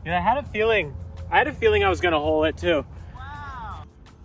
And I had a feeling I was gonna hole it too.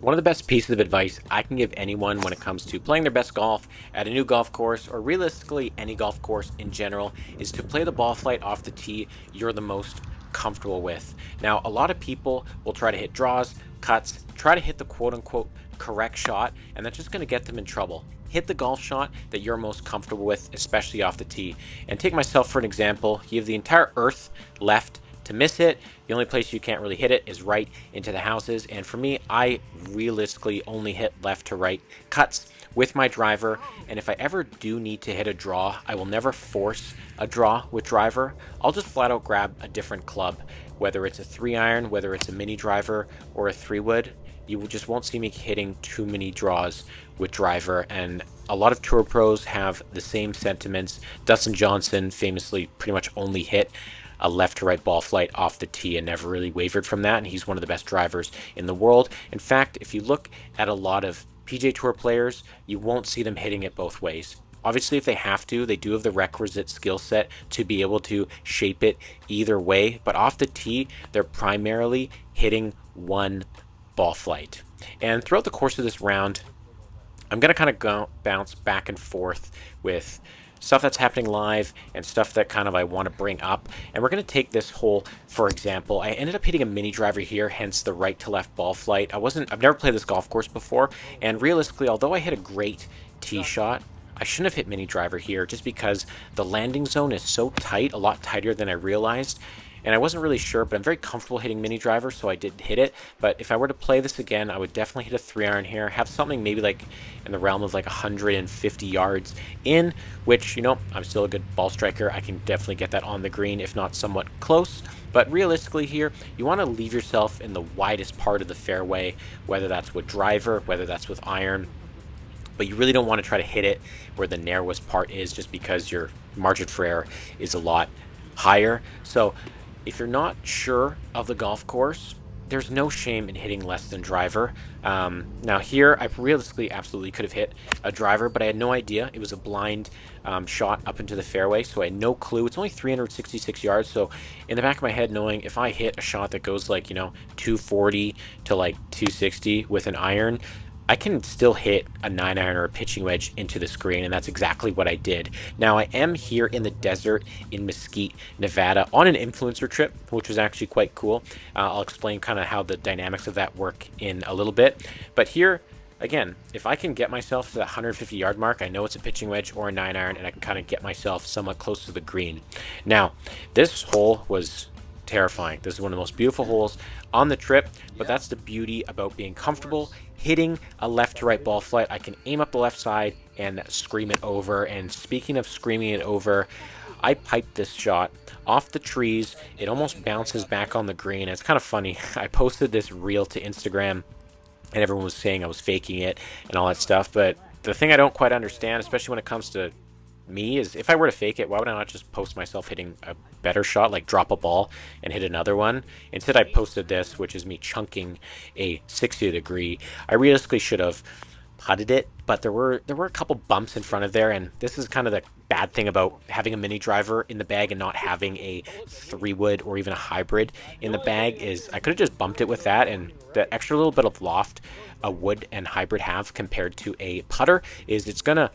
One of the best pieces of advice I can give anyone when it comes to playing their best golf at a new golf course, or realistically any golf course in general, is to play the ball flight off the tee you're the most comfortable with. Now, a lot of people will try to hit draws, cuts, try to hit the quote unquote correct shot, and that's just going to get them in trouble. Hit the golf shot that you're most comfortable with, especially off the tee. And take myself for an example. You have the entire earth left to miss it. The only place you can't really hit it is right into the houses. And for me, I realistically only hit left to right cuts with my driver. And if I ever do need to hit a draw, I will never force a draw with driver. I'll just flat out grab a different club, whether it's a 3-iron, whether it's a mini driver or a 3-wood. You just won't see me hitting too many draws with driver, and a lot of tour pros have the same sentiments. Dustin Johnson famously pretty much only hit a left to right ball flight off the tee and never really wavered from that, and he's one of the best drivers in the world. In fact, if you look at a lot of PGA Tour players, you won't see them hitting it both ways. Obviously, if they have to, they do have the requisite skill set to be able to shape it either way, but off the tee, they're primarily hitting one ball flight. And throughout the course of this round, I'm going to kind of bounce back and forth with stuff that's happening live and stuff that kind of I want to bring up. And we're going to take this hole, for example. I ended up hitting a mini driver here, hence the right to left ball flight. I've never played this golf course before, and realistically, although I hit a great tee shot, I shouldn't have hit mini driver here just because the landing zone is so tight, a lot tighter than I realized. And I wasn't really sure, but I'm very comfortable hitting mini driver, so I did hit it. But if I were to play this again, I would definitely hit a 3-iron here, have something maybe like in the realm of like 150 yards in, which, you know, I'm still a good ball striker. I can definitely get that on the green, if not somewhat close. But realistically here, you want to leave yourself in the widest part of the fairway, whether that's with driver, whether that's with iron. But you really don't want to try to hit it where the narrowest part is, just because your margin for error is a lot higher. So if you're not sure of the golf course, there's no shame in hitting less than driver. Now here, I realistically absolutely could have hit a driver, but I had no idea. It was a blind shot up into the fairway, so I had no clue. It's only 366 yards, so in the back of my head, knowing if I hit a shot that goes like, 240 to like 260 with an iron, I can still hit a 9-iron or a pitching wedge into the screen, and that's exactly what I did. Now, I am here in the desert in Mesquite, Nevada, on an influencer trip, which was actually quite cool. I'll explain kind of how the dynamics of that work in a little bit. But here, again, if I can get myself to that 150-yard mark, I know it's a pitching wedge or a 9-iron, and I can kind of get myself somewhat close to the green. Now, this hole was terrifying. This is one of the most beautiful holes on the trip, but that's the beauty about being comfortable hitting a left to right ball flight. I can aim up the left side and scream it over. And speaking of screaming it over, I piped this shot off the trees. It almost bounces back on the green. It's kind of funny. I posted this reel to Instagram and everyone was saying I was faking it and all that stuff, but the thing I don't quite understand, especially when it comes to me, is if I were to fake it, why would I not just post myself hitting a better shot, like drop a ball and hit another one? Instead, I posted this, which is me chunking a 60-degree. I realistically should have putted it, but there were a couple bumps in front of there, and this is kind of the bad thing about having a mini driver in the bag and not having a 3-wood or even a hybrid in the bag, is I could have just bumped it with that, and the extra little bit of loft a wood and hybrid have compared to a putter is it's gonna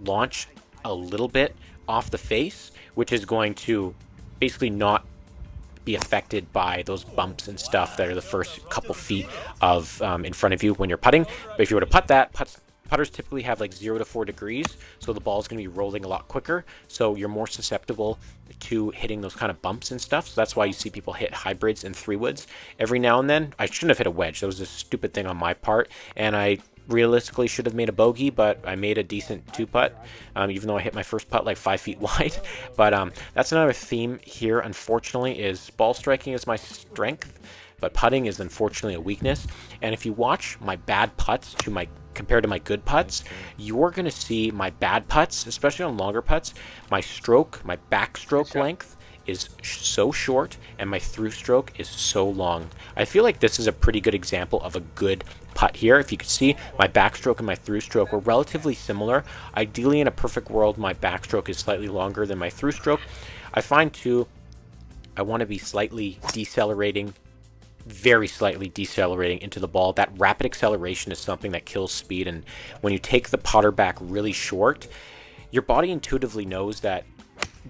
launch a little bit off the face, which is going to basically not be affected by those bumps and stuff that are the first couple feet of in front of you when you're putting. But if you were to putt that, putters typically have like 0 to 4 degrees, so the ball is going to be rolling a lot quicker, so you're more susceptible to hitting those kind of bumps and stuff. So that's why you see people hit hybrids and 3-woods every now and then. I shouldn't have hit a wedge. That was a stupid thing on my part, and I realistically should have made a bogey, but I made a decent 2-putt, even though I hit my first putt like 5 feet wide. But that's another theme here, unfortunately, is ball striking is my strength, but putting is unfortunately a weakness. And if you watch my bad putts compared to my good putts, you're going to see my bad putts, especially on longer putts, my backstroke length is so short and my through stroke is so long. I feel like this is a pretty good example of a good putt here. If you could see, my backstroke and my through stroke were relatively similar. Ideally, in a perfect world, my backstroke is slightly longer than my through stroke. I find too, I want to be slightly decelerating, very slightly decelerating into the ball. That rapid acceleration is something that kills speed, and when you take the putter back really short, your body intuitively knows that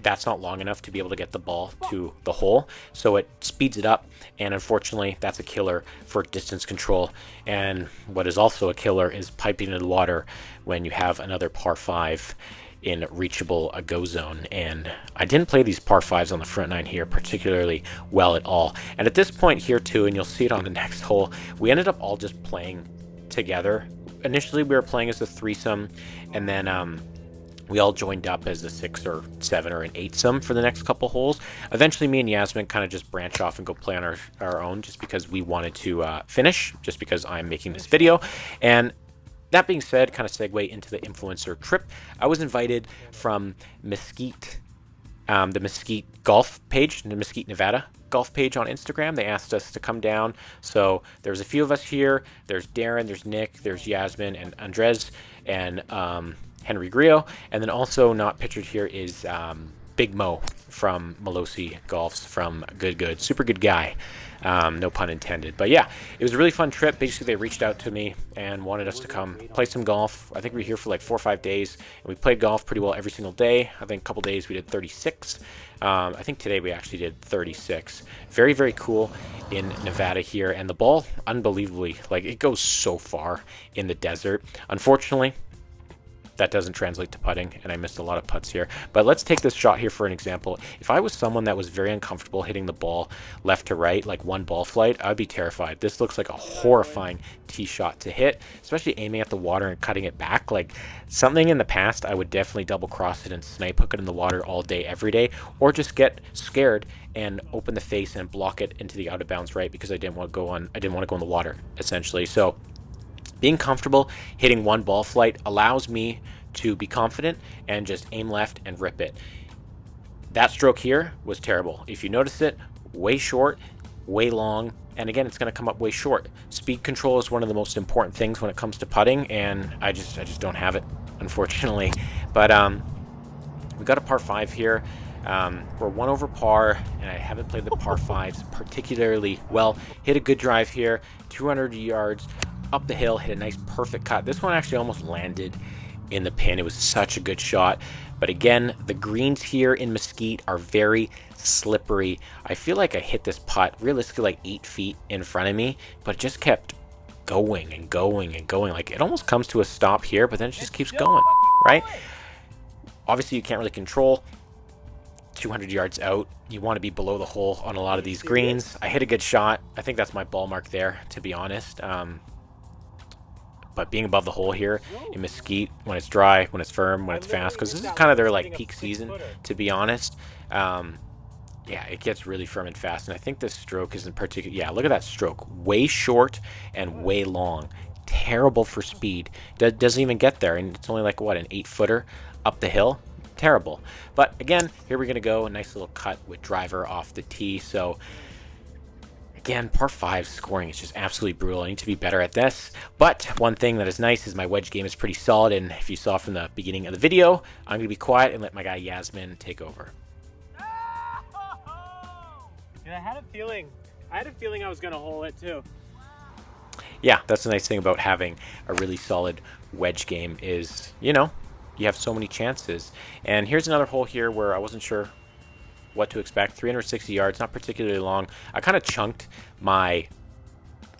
that's not long enough to be able to get the ball to the hole, so it speeds it up, and unfortunately that's a killer for distance control. And what is also a killer is piping into the water when you have another par 5 in reachable go zone. And I didn't play these par 5s on the front nine here particularly well at all. And at this point here too, and you'll see it on the next hole, we ended up all just playing together. Initially we were playing as a threesome, and then we all joined up as a 6 or 7 or an 8-some for the next couple holes. Eventually me and Yasmin kind of just branch off and go play on our own, just because we wanted to finish, just because I'm making this video. And that being said, kind of segue into the influencer trip. I was invited from Mesquite, the Mesquite golf page, the Mesquite, Nevada golf page on Instagram. They asked us to come down. So there's a few of us here. There's Darren, there's Nick, there's Yasmin and Andres, and Henry Grillo. And then also not pictured here is Big Mo from Melosi Golfs from Good. Super good guy. No pun intended. But yeah, it was a really fun trip. Basically, they reached out to me and wanted us to come play some golf. I think we were here for like 4 or 5 days, and we played golf pretty well every single day. I think a couple days we did 36. I think today we actually did 36. Very, very cool in Nevada here. And the ball, unbelievably, like, it goes so far in the desert. Unfortunately, that doesn't translate to putting, and I missed a lot of putts here. But let's take this shot here for an example. If I was someone that was very uncomfortable hitting the ball left to right, like one ball flight, I'd be terrified. This looks like a horrifying tee shot to hit, especially aiming at the water and cutting it back. Like, something in the past, I would definitely double cross it and snipe hook it in the water all day, every day, or just get scared and open the face and block it into the out of bounds right, because I didn't want to go in the water, essentially. So being comfortable hitting one ball flight allows me to be confident and just aim left and rip it. That stroke here was terrible. If you notice it, way short, way long, and again, it's going to come up way short. Speed control is one of the most important things when it comes to putting, and I just don't have it, unfortunately. But we got a par 5 here. We're 1 over par, and I haven't played the par 5s particularly well. Hit a good drive here, 200 yards up the hill, hit a nice perfect cut. This one actually almost landed in the pin. It was such a good shot. But again, the greens here in Mesquite are very slippery. I feel like I hit this putt realistically like 8 feet in front of me, but it just kept going and going and going. Like, it almost comes to a stop here, but then it just keeps going, right? Obviously, you can't really control 200 yards out. You want to be below the hole on a lot of these greens. I hit a good shot. I think that's my ball mark there, to be honest. But being above the hole here in Mesquite, when it's dry, when it's firm, when it's fast, because this is kind of their like peak season, to be honest. Yeah, it gets really firm and fast. And I think this stroke isn't particular. Yeah, look at that stroke. Way short and way long. Terrible for speed. Doesn't even get there. And it's only like, what, an 8-footer up the hill? Terrible. But again, here we're going to go. A nice little cut with driver off the tee. So again, par 5 scoring is just absolutely brutal. I need to be better at this. But one thing that is nice is my wedge game is pretty solid. And if you saw from the beginning of the video, I'm going to be quiet and let my guy Yasmin take over. And I had a feeling I was going to hole it too. Yeah, that's the nice thing about having a really solid wedge game is, you know, you have so many chances. And here's another hole here where I wasn't sure what to expect. 360 yards, not particularly long. I kind of chunked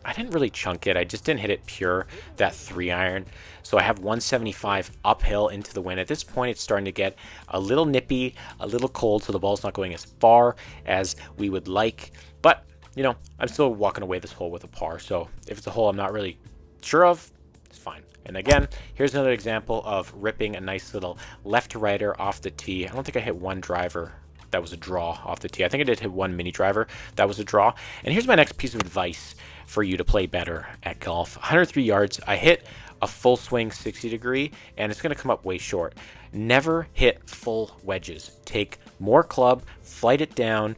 I didn't really chunk it. I just didn't hit it pure, that 3-iron. So I have 175 uphill into the wind. At this point, it's starting to get a little nippy, a little cold, so the ball's not going as far as we would like. But, you know, I'm still walking away this hole with a par. So if it's a hole I'm not really sure of, it's fine. And again, here's another example of ripping a nice little left-to-righter off the tee. I don't think I hit one driver that was a draw off the tee. I think I did hit one mini driver that was a draw. And here's my next piece of advice for you to play better at golf. 103 yards. I hit a full swing 60 degree, and it's going to come up way short. Never hit full wedges. Take more club, flight it down,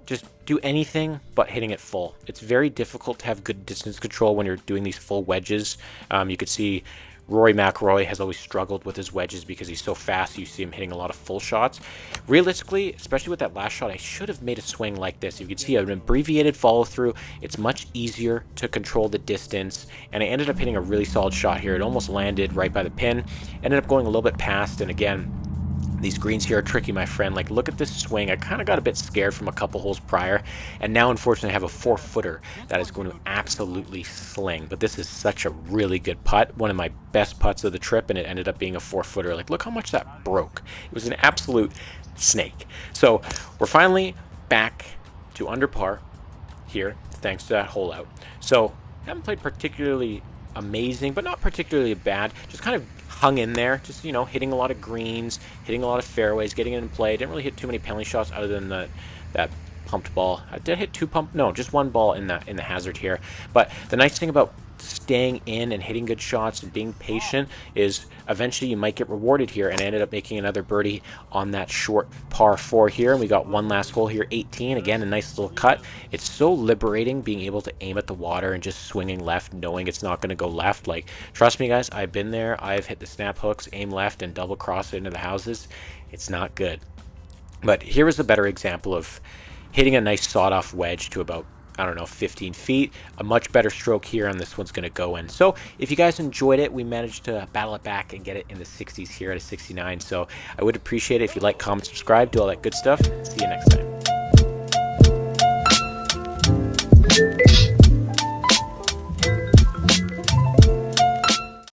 just do anything but hitting it full. It's very difficult to have good distance control when you're doing these full wedges. You could see Rory McIlroy has always struggled with his wedges because he's so fast. You see him hitting a lot of full shots. Realistically, especially with that last shot, I should have made a swing like this. You can see an abbreviated follow through. It's much easier to control the distance, and I ended up hitting a really solid shot here. It almost landed right by the pin, ended up going a little bit past, and again, these greens here are tricky, my friend. Like, look at this swing. I kind of got a bit scared from a couple holes prior, and now unfortunately I have a 4-footer that is going to absolutely sling. But this is such a really good putt, one of my best putts of the trip, and it ended up being a 4-footer. Like, look how much that broke. It was an absolute snake. So we're finally back to under par here, thanks to that hole out. So haven't played particularly amazing, but not particularly bad. Just kind of hung in there, just, you know, hitting a lot of greens, hitting a lot of fairways, getting it in play. Didn't really hit too many penalty shots other than that pumped ball. I did hit just one ball in the hazard here. But the nice thing about staying in and hitting good shots and being patient is eventually you might get rewarded here, and I ended up making another birdie on that short par 4 here, and we got one last hole here, 18. Again, a nice little cut. It's so liberating being able to aim at the water and just swinging left, knowing it's not going to go left. Like, trust me guys, I've been there. I've hit the snap hooks, aim left, and double cross it into the houses. It's not good. But here is a better example of hitting a nice sawed-off wedge to about, I don't know, 15 feet. A much better stroke here, and this one's going to go in. So if you guys enjoyed it, we managed to battle it back and get it in the 60s here at a 69. So I would appreciate it if you like, comment, subscribe, do all that good stuff. See you next time.